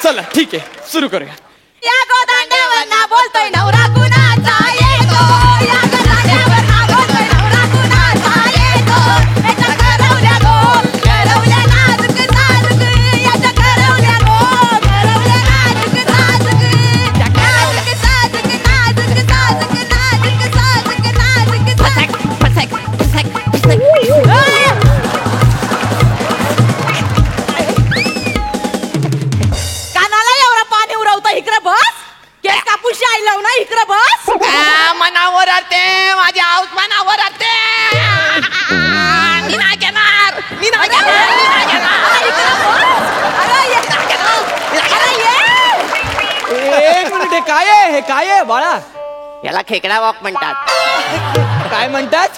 चला ठीक आहे, सुरू करूया.
या गोदांड्यावर बोलतोय नवरा कुणाचा येतो, या गोदांड्यावर बोलतोय नवरा कुणाचा येतो, याच्या करवल्या गो करवल्या नाजूक नाजूक, याच्या करवल्या गो करवल्या नाजूक नाजूक, नाजूक साजूक नाजूक साजूक नाजूक साजूक नाजूक फसक फसक फसक फसक. कानाला एवढा पाणी उरवतं, इकडे बस. केस कापूस आयलाव ना, इकडे बस. मनावर आते माझी आऊस मनावर आते. मी नाही घेणार, मी नाही घेणार, मी नाही घेणार. इकडे बस. अरे ये, अरे ये.
एक मिनिट, हे काय आहे, हे काय आहे बाळा?
याला खेकडा वॉक म्हणतात.
काय म्हणतात?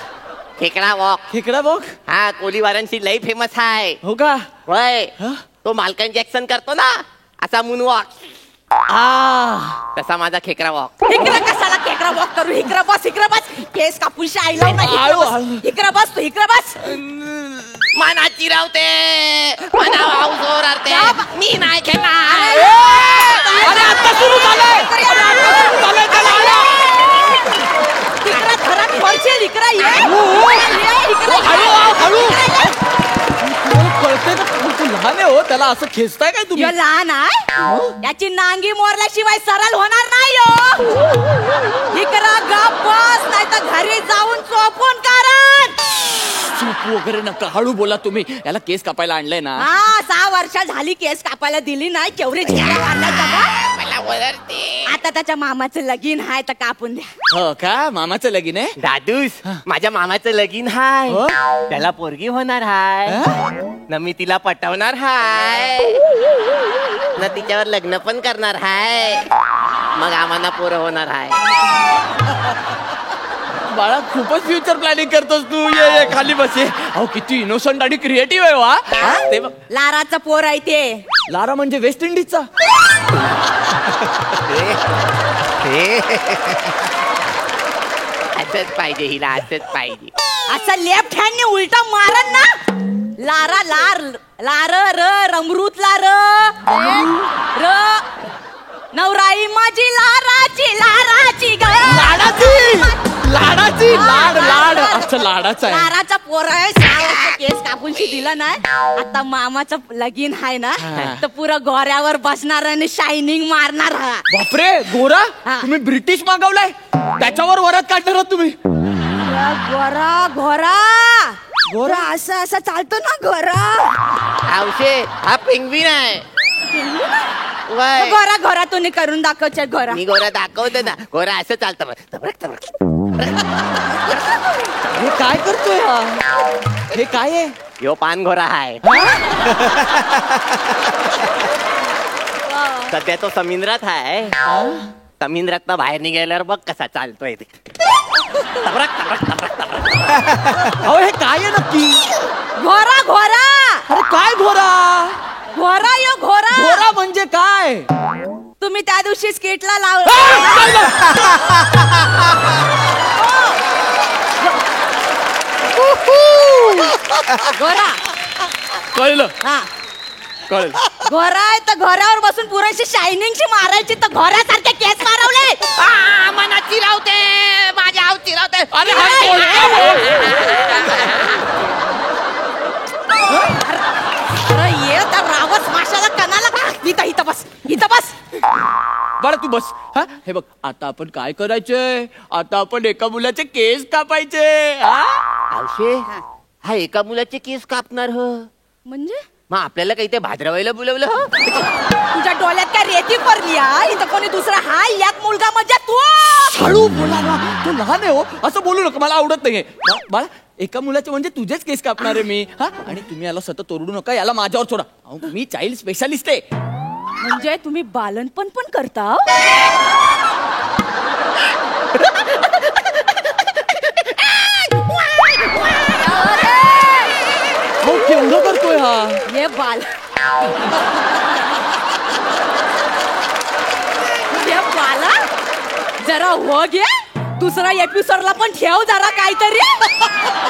खेकडा वॉक.
खेकडा वॉक?
हा, कोलीवारांची लई फेमस आहे.
हो का?
होय. तो मालकन जॅक्सन करतो ना असा मून वॉक, तसा माझा खेकडा वॉक.
इकडे कशाला खेकडा वॉक करू, इकडे बस, इकडे बस. केस कापूस आयलाव ना, इकडे बस, तू इकडे बस.
मनाची रावते, मना हाऊसवर आरते, मी नाही घेणार.
अरे आता सुरू झालंय.
इकडे घरात पडशील, इकडे ये.
हळू कळते तर तू लहान आहे हो. हो त्याला असं खेचताय काय तुम्ही?
यो लहान आहे याची नांगी मोरल्याशिवाय सरळ होणार नाही हो. इकडं गप बस नाही तर घरी जाऊन चोपून कारण.
चूप वगैरे नका, हळू बोला तुम्ही. याला केस कापायला आणलंय ना.
हा 6 वर्ष झाली केस कापायला दिली नाही. केवढी झेंडा काढला
मला ओरडते.
आता त्याच्या मामाचं लगीन आहे तर कापून द्या.
हो का? मामाचं लगीन आहे?
दादूस माझ्या मामाचं लगीन हाय. त्याला पोरगी होणार हाय ना, मी तिला पटवणार हाय ना, तिच्यावर लग्न पण करणार हाय, मग आम्हाला पोरं होणार हाय.
बाळा खूपच फ्युचर प्लॅनिंग करतोस तू. ये खाली बस ये. अहो किती इनोसंट आणि क्रिएटिव्ह आहे वा. ते बघ,
लाराचं पोर आहे ते.
लारा म्हणजे वेस्ट इंडिजचा.
असंच पाहिजे हिला, असंच पाहिजे.
असं लेफ्ट हँडने उलटा मारन ना. लारा लार लार र रमरूतला र नवराई माझी लाराची लाराची ग.
लाडाची लाड असं लाडाचं आहे.
लाराचा पोर आहे. 6 वर्ष केस कापूनशी दिला नाही. आता मामाचं लगीन आहे ना तर पुरं गोऱ्यावर बसणार आणि शायनिंग मारणार.
बापरे गोरा,
हा.
तुम्ही ब्रिटिश मागवलाय त्याच्यावर वरात काढणार आहात तुम्ही.
गोरा घोरा घोरा असं असं चालतो ना घोरा.
आवशे हा पेंग्विन आहे. वय.
घोरा घोरा तुम्ही करून दाखवचे घोरा.
मी गोरा दाखवतो ना. गोरा असं चालतं बघ.
हे काय करतोय हा? हे काय आहे?
यो पान घोरा हाय. सध्या तो समुद्रात हाय. समुद्रात बाहेर निघाल्यावर बघ कसा चालतोय ते.
अहो हे काय आहे नक्की?
घोरा घोरा
अरे काय घोरा?
घोरा यो घोरा.
घोरा म्हणजे काय?
तुम्ही त्या दिवशी स्किटला लाव. घोरा
कळलं
हा
कळलं.
घोरा आहे तर घोऱ्यावर बसून पुरेशी शायनिंगची मारायची तर घोऱ्यासारखे केस मारवले.
मना चिरावते माझ्या आव चिरावते.
अरे हा
अरे ये तर रावस माशाला कणाला का. इथं बस इथं बस.
बरं तू बस. हा हे बघ आता आपण काय करायचंय? आता आपण एका मुलाचे केस कापायचे.
आवशे हा एका मुलाचे केस कापणार हो.
म्हणजे
मग आपल्याला काही ते भाद्रवायला बोलवलं हो.
तुझ्या डोळ्यात काय रेती पडली आहे? इथं कोणी दुसरा हा यात मुलगा म्हणजे तू.
हळू बोला ना, तू लहान आहे हो. असं बोलू नका, मला आवडत नाही. बाळा एका मुलाचे म्हणजे तुझेच केस कापणार आहे मी. हा आणि तुम्ही याला सतत ओरडू नका. याला माझ्यावर सोडा. अहो मी चाइल्ड स्पेशालिस्ट आहे.
म्हणजे तुम्ही बालनपण पण करता?
हो केवढं करतोय हा?
हे बाल हे बाला जरा हो घे. दुसरा एपिसोडला पण ठेव जरा काहीतरी.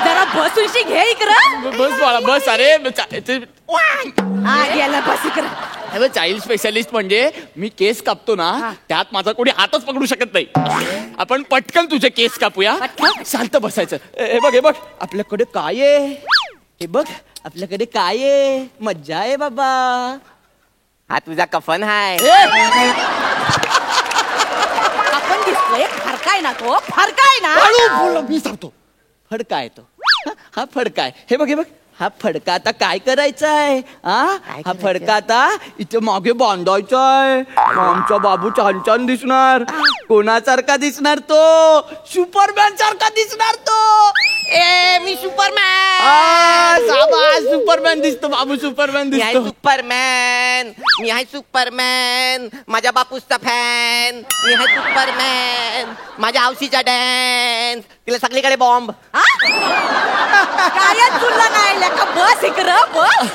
जरा बसूनशी घे इकडं.
बस बाळा बस. अरे
हा गेला बस इकडं.
चाइल्ड स्पेशालिस्ट म्हणजे मी केस कापतो ना त्यात माझा कोणी हातच पकडू शकत नाही. आपण पटकन तुझे केस कापूया. शांत बसायचं. हे बघ हे बघ आपल्याकडे काय आहे. हे बघ आपल्याकडे काय आहे. मज्जा आहे बाबा.
हा तुझा कफन हाय.
आपण दिसतोय फरकाय ना तो. फरकाय ना.
हळू बोल मी सांगतो. फडका आहे तो. हा फडका आहे. हे बघ हे बघ हा फडका आता काय करायचा आहे? हा फडका आता इथे मागे बांधायचा आहे. आमचा बाबू छान छान दिसणार. कोणासारखा दिसणार तो? सुपरमॅन सारखा दिसणार तो.
ए मी सुपरमॅन.
सुपरमॅन दिसतो बाबू. सुपरमॅन
मी आहे
दिसतो.
सुपरमॅन. मी आहे सुपरमॅन. माझ्या बापूसचा फॅन. मी आहे सुपरमॅन. माझ्या आवशीचा डॅन्स. तिला सगळीकडे बॉम्ब.
काय तुला नाही लेका. बस इकडं बस.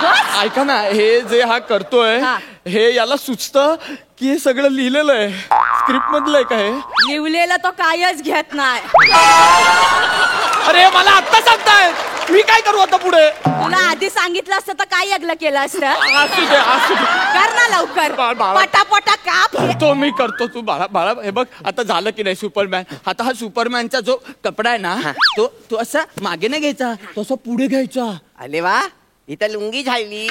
बस.
ऐका ना हे जे हा करतोय हे याला सुचतं की हे सगळं लिहिलेलं आहे स्क्रिप्ट मधलं आहे का हे?
लिवलेलं तो कायच घेत नाही.
अरे मला आत्ता सांगताय. मी काय करू आता पुढे?
तुला आधी सांगितलं असतं तर काय अगलं केलं असतं.
असू दे असू दे.
कर ना लवकर. पटापटा काप.
तो मी करतो. तू बाळा बाळा हे बघ आता झालं की नाही सुपरमॅन. आता हा सुपरमॅनचा जो कपडा आहे ना तो तो असा मागे नाही घ्यायचा. तो असा पुढे घ्यायचा.
अरे वा इथं लुंगी झाली.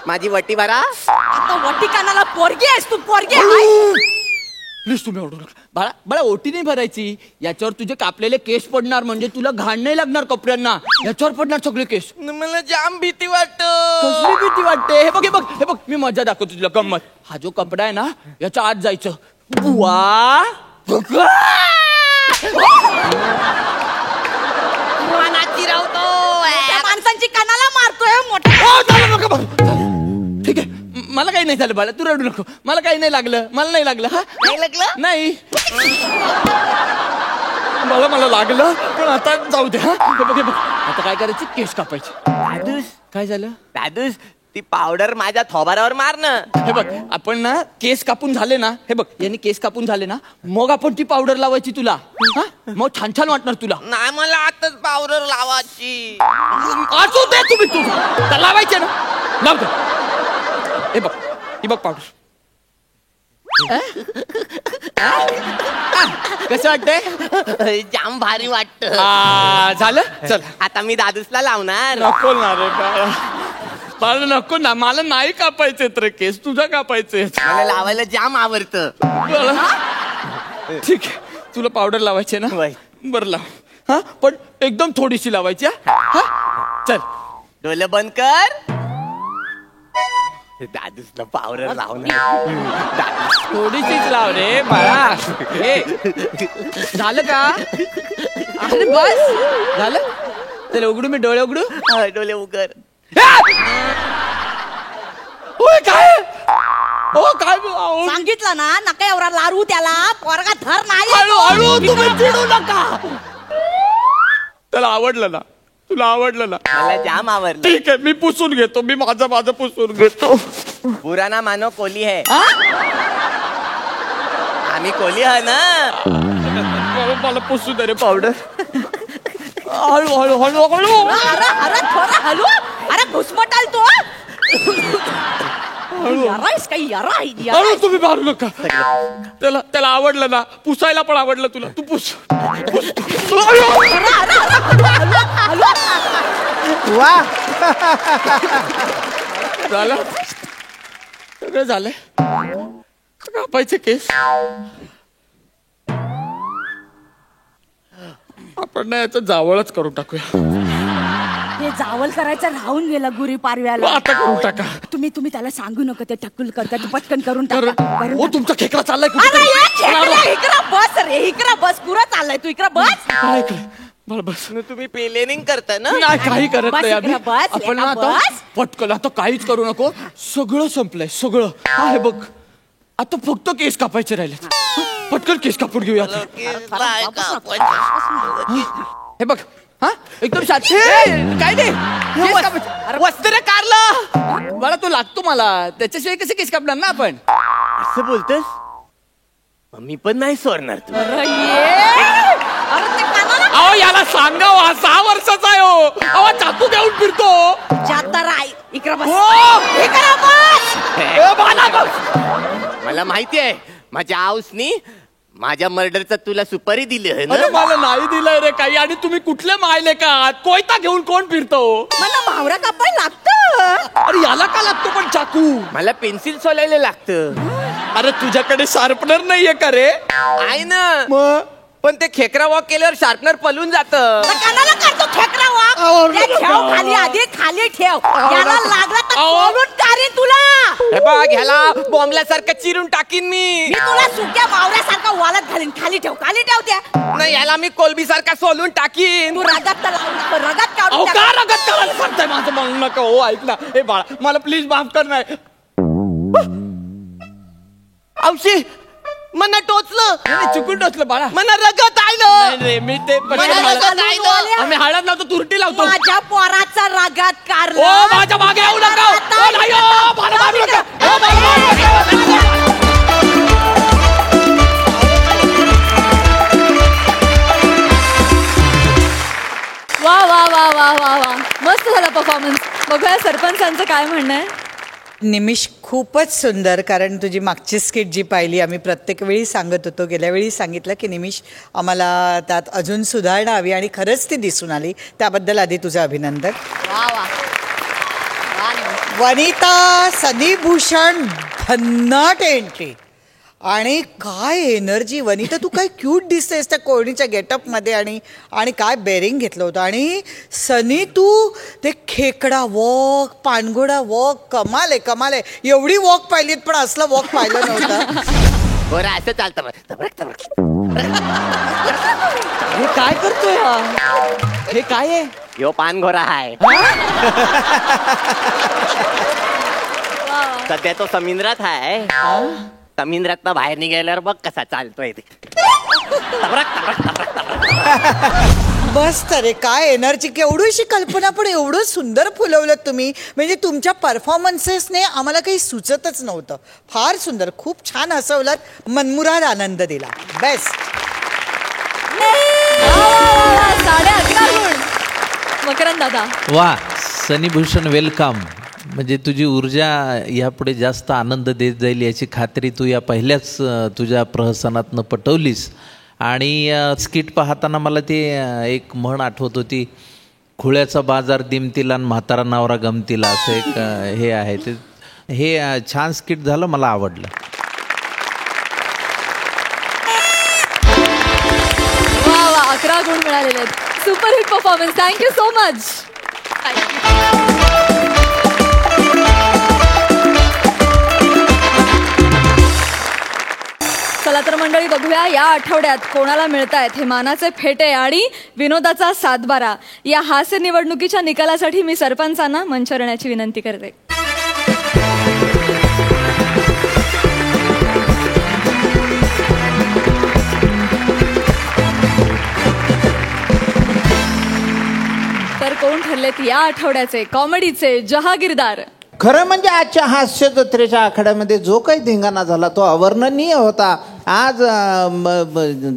माझी वटी भरा.
आता वटी कानाला पोरगी आहेस तू, पोरगी
प्लीज तुम्ही ओढू नका. बाळा बाळा ओटी नाही भरायची. याच्यावर तुझे कापलेले केस पडणार, म्हणजे तुला घाण नाही लागणार कपड्यांना. याच्यावर पडणार सगळे केस.
मला जाम भीती वाटत.
कसली भीती वाटते? हे बघ हे बघ हे बघ, मी मजा दाखवतो तुला गंमत. हा जो कपडा आहे ना, याच्या आत जायचं. बुवा
माणसांची कानाला मारतोय मोठा.
ठीक आहे, मला काही नाही झालं बाळा, तू रडू नको. मला काही नाही लागलं, मला नाही लागलं. हा
नाही लागलं?
नाही मला लागलं, पण आता जाऊ दे. हा हे बघ हे बघ, आता काय करायचं, केस कापायचे.
दादूस
काय झालं?
दादूस ती पावडर माझ्या थोबारावर मार ना.
हे बघ, आपण ना केस कापून झाले ना, हे बघ यांनी केस कापून झाले ना, मग आपण ती पावडर लावायची तुला. हा मग छान छान वाटणार तुला.
नाही मला आताच पावडर लावायची.
असू दे तुम्ही, तू लावायचे ना, लाव दे. हे बघ ही बघ पावडर. कसं वाटतंय?
जाम भारी वाटत.
झालं, चल
आता मी दादूसला लावणार.
नको ना रे बाळा, नको ना, मला नाही कापायचे तर केस, तुझा कापायचे.
मला लावायला जाम आवडतं.
ठीक आहे, तुला पावडर लावायचे ना, बरं लाव. हा पण एकदम थोडीशी लावायची. हा चल
डोले बंद कर. दादूसला पावडर लावणार.
थोडीशीच लाव रे बाळा. झालं का? अरे बस झालं. चल उघडू, मी डोळे उघडू.
डोले उघड.
काय काय
सांगितलं ना, नका एवढा लारू त्याला. पोरगा धर नाही.
हळू तुम्ही चिडू नका. त्याला आवडलं ना, तुला आवडलं ना?
मला जाम आवडलं.
ठीक आहे, मी पुसून घेतो, मी माझं पुसून घेतो.
बुरा ना मानो कोली है. आम्ही कोली आहे ना.
मला पुसू दे रे पावडर. हळू हळू हळू हळू.
अरे थोडा हलू. अरे घुसमटाल तू.
हळू तुम्ही मारू नका. त्याला आवडलं ना, पुसायला पण आवडलं तुला. तू पुस.
वा
झालं, सगळं झालंय. कापायचे केस. आपण ना याचं जावळच करून टाकूया.
हे जावल करायचं राहून गेलं गुरी पारव्याला.
आता करून टाका.
तुम्ही त्याला सांगू नका, ते टक्कल करतात. पटकन करून टाका.
हो तुमचा खेकडा चाललाय
इकडं बस रे, इकडं बस. पुरा चाललाय तू, इकडं बस.
बस
तुम्ही प्लेनिंग करता ना.
नाही, काही करत नाही आम्ही.
बस,
आपण ना आता पटकन, आता काहीच करू नको. सगळं संपलंय सगळं. हा हे बघ, आता फक्त केस कापायचे राहिले. पटकन केस कापून घेऊया. हे बघ, हा एकदम शांत. काय नाही, वस्त्र कारलं मला. तो लागतो मला, त्याच्याशिवाय कसे केस कापणार ना आपण.
असं बोलतोस? मी पण नाही सोडणार तू.
अहो याला सांगा, हा 6 वर्षाचा आहे. अहो चाकू घेऊन फिरतो.
इकडं बस.
मला माहिती आहे, माझ्या आऊसनी माझ्या मर्डरचं तुला सुपारी दिली आहे ना.
अरे मला नाही दिलंय रे काही. आणि तुम्ही कुठले मायले का? कोयता घेऊन कोण फिरतो?
मला भावरा कापायला लागतं.
अरे याला का लागतो पण चाकू?
मला पेन्सिल सोलायला लागतं.
अरे तुझ्याकडे शार्पनर नाहीये का रे?
आहे ना, पण ते खेकरा वॉक केल्यावर शार्पनर पलून जातं.
कानाला काढतो खेकडा वाघ. ठेव खाली, आधी खाली ठेव. याला लागला तर बोलून काढीन तुला.
हे बघ, ह्याला बॉम्बल्यासारखं चिरून टाकीन मी.
तुला सुक्या मावळ्यासारखा वालत घालीन. खाली ठेव, खाली ठेव. त्या
नाही, ह्याला मी कोलबी सारखा सोलून टाकीन.
तू रगात रगात
अहो
काढून
का रगत करायला सांगताय? माझं म्हणू नका. हो ऐक ना, हे बाळा मला प्लीज माफ कर. नाही
औशी मना टोचलं.
चुकून टोचलं बाळा.
मना रगत आलं.
रे मी ते आम्ही हळद लावतो, तुरटी लावतो.
माझ्या पोराचा रागात
ओ
कारला.
माझ्या मागे येऊ नका. ओ नाही, ओ मला मारू नका. ओ मला मारू नका.
वा वा वा वा वा वा, मस्त झाला परफॉर्मन्स. बघूया सरपंचांचं काय म्हणणं आहे.
निमिष खूपच सुंदर. कारण तुझी मागची स्किट जी पाहिली, आम्ही प्रत्येक वेळी सांगत होतो, गेल्या वेळी सांगितलं की निमिष आम्हाला त्यात अजून सुधारणा हवी, आणि खरंच ती दिसून आली. त्याबद्दल आधी तुझं अभिनंदन. वनिता सनी भूषण भन्नाट एंट्री आणि काय एनर्जी. वनिता तू काय क्यूट दिसतेस त्या कोळणीच्या गेटअप मध्ये आणि काय बेरिंग घेतलं होतं. आणि सनी तू ते खेकडा वॉक पाणघोडा वॉक कमाल आहे. एवढी वॉक पाहिलीत पण असलं वॉक पाहिलं नव्हतं.
बरं असं चालतं.
हे काय करतोय हे काय आहे?
यो पानघोरा आहे. सध्या तो समुद्रात आहे. समुद्रात बाहेर निघाल्यावर बघ कसा चालतोय ते.
बस तरे काय एनर्जी. केवढीशी कल्पना पण एवढं सुंदर फुलवलं तुम्ही. म्हणजे तुमच्या परफॉर्मन्सेसने आम्हाला काही सुचतच नव्हतं. फार सुंदर खूप छान हसवलात. मनमुराद आनंद दिला. बेस्ट.
11.5 गुण. मकरंद दादा.
वा सनी भूषण वेलकम. म्हणजे तुझी ऊर्जा यापुढे जास्त आनंद देत जाईल याची खात्री तू या पहिल्याच तुझ्या प्रहसनातनं पटवलीस. आणि स्किट पाहताना मला ते एक म्हण आठवत होती, खुळ्याचा बाजार दिमतीला आणि म्हातारा नवरा गमतीला, असं एक हे आहे. ते हे छान स्किट झालं, मला आवडलं.
वा वा 11 गुण मिळालेले आहेत. Superhit performance. Thank you so much. चला तर मंडळी बघूया या आठवड्यात कोणाला मिळतायत हे मानाचे फेटे आणि विनोदाचा 7-12. या हास्य निवडणुकीच्या निकालासाठी मी सरपंचांना मंचावर येण्याची विनंती करते. तर कोण ठरलेत या आठवड्याचे कॉमेडीचे जहागीरदार?
खरं म्हणजे आजच्या हास्य जत्रेच्या आखाड्यामध्ये जो काही धिंगाणा झाला तो अवर्णनीय होता. आज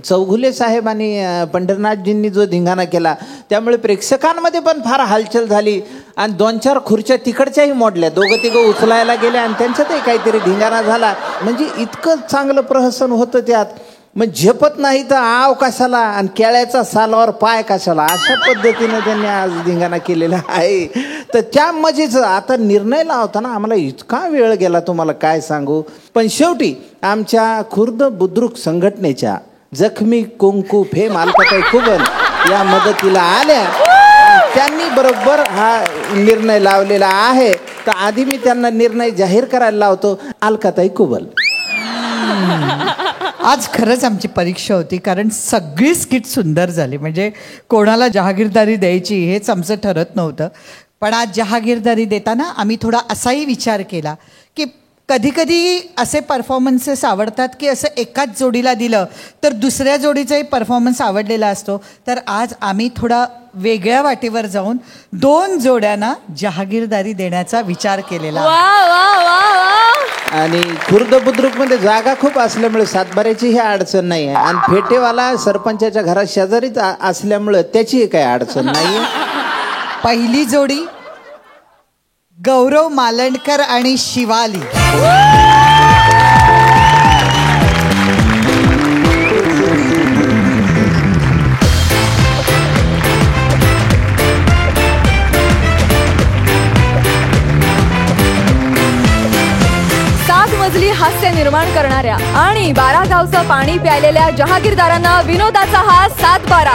चौघुले साहेब आणि पंढरनाथजींनी जो धिंगाणा केला त्यामुळे प्रेक्षकांमध्ये पण फार हालचाल झाली आणि 2-4 खुर्च्या तिकडच्याही मोडल्या. 2-3 उचलायला गेल्या आणि त्यांच्यातही काहीतरी धिंगाणा झाला. म्हणजे इतकं चांगलं प्रहसन होतं त्यात. मग झेपत नाही तर आव कशाला आणि केळ्याचा सालावर पाय कशाला, अशा पद्धतीनं त्यांनी आज धिंगाणा केलेला आहे. तर त्या मजेचं आता निर्णय लावताना आम्हाला इतका वेळ गेला तुम्हाला काय सांगू. पण शेवटी आमच्या खुर्द बुद्रुक संघटनेच्या जखमी कुंकू फेम अलकाताई कुबल या मदतीला आल्या. त्यांनी बरोबर हा निर्णय लावलेला आहे. तर आधी मी त्यांना निर्णय जाहीर करायला लावतो. अलकाताई कुबल.
आज खरंच आमची परीक्षा होती, कारण सगळी स्किट सुंदर झाली. म्हणजे कोणाला जहागीरदारी द्यायची हेच आमचं ठरत नव्हतं. पण आज जहागीरदारी देताना आम्ही थोडा असाही विचार केला की कधी कधी असे परफॉर्मन्सेस आवडतात की असं एकाच जोडीला दिलं तर दुसऱ्या जोडीचाही परफॉर्मन्स आवडलेला असतो. तर आज आम्ही थोडा वेगळ्या वाटेवर जाऊन 2 जोड्यांना जहागीरदारी देण्याचा विचार केलेला.
आणि खुर्द बुद्रुकमध्ये जागा खूप असल्यामुळे 7-12ची ही अडचण नाही आहे. आणि फेटेवाला सरपंचाच्या घरात शेजारीच असल्यामुळे त्याची काही अडचण नाही आहे.
पहिली जोडी गौरव मालंडकर आणि शिवाली.
मजली हास्य निर्माण करणाऱ्या आणि 12 गावचं पाणी प्यायलेल्या जहागीरदारांना विनोदाचा हा 7-12.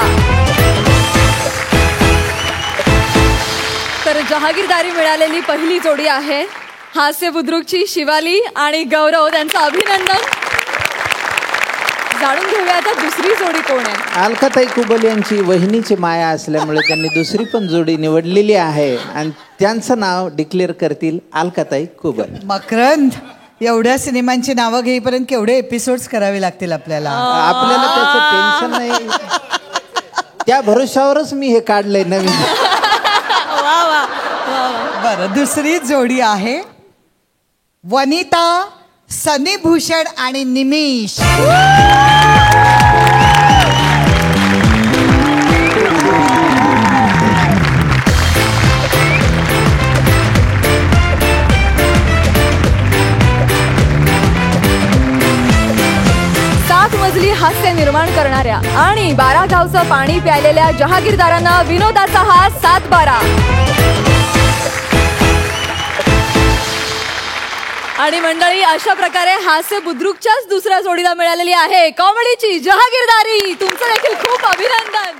तर जहागीरदारी मिळालेली पहिली जोडी आहे हास्य बुद्रुकची शिवाली आणि गौरव. त्यांचं अभिनंदन. जाणून घेऊया आता दुसरी जोडी कोण आहे.
अलकाताई कुबल यांची वहिनीची माया असल्यामुळे त्यांनी दुसरी पण जोडी निवडलेली आहे आणि त्यांचं नाव डिक्लेअर करतील अलकाताई कुबल.
मकरंद, एवढ्या सिनेमांची नावं घेईपर्यंत केवढे एपिसोड्स करावे लागतील आपल्याला.
आपल्याला त्याचं टेन्शन नाही. त्या भरोशावरच मी हे काढलंय नवीन.
बरं, दुसरी जोडी आहे वनिता सनी भूषण आणि निमिष.
मजली हास्य निर्माण करणाऱ्या आणि 12 गावचं पाणी प्यायलेल्या जहागीरदारांना विनोदाचा हा 7-12. आणि मंडळी अशा प्रकारे हास्य बुद्रुकच्याच दुसऱ्या जोडीला मिळालेली आहे कॉमेडीची जहागीरदारी. तुमचं देखील खूप अभिनंदन.